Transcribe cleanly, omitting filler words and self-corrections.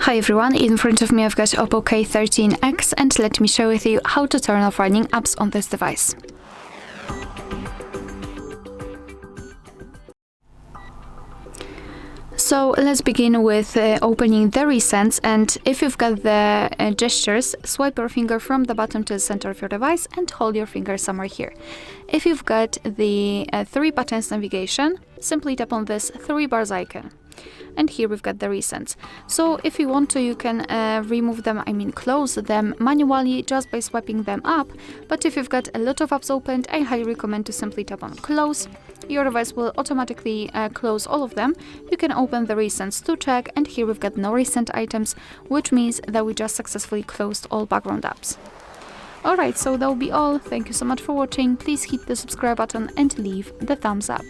Hi everyone, in front of me I've got OPPO K13x and let me share with you how to turn off running apps on this device. So let's begin with opening the recents, and if you've got the gestures, swipe your finger from the bottom to the center of your device and hold your finger somewhere here. If you've got the 3 buttons navigation, simply tap on this 3 bars icon. And here we've got the recents. So if you want to, you can remove them, close them manually just by swiping them up. But if you've got a lot of apps opened, I highly recommend to simply tap on close. Your device will automatically close all of them. You can open the recents to check, and here we've got no recent items, which means that we just successfully closed all background apps. Alright, so that will be all. Thank you so much for watching. Please hit the subscribe button and leave the thumbs up.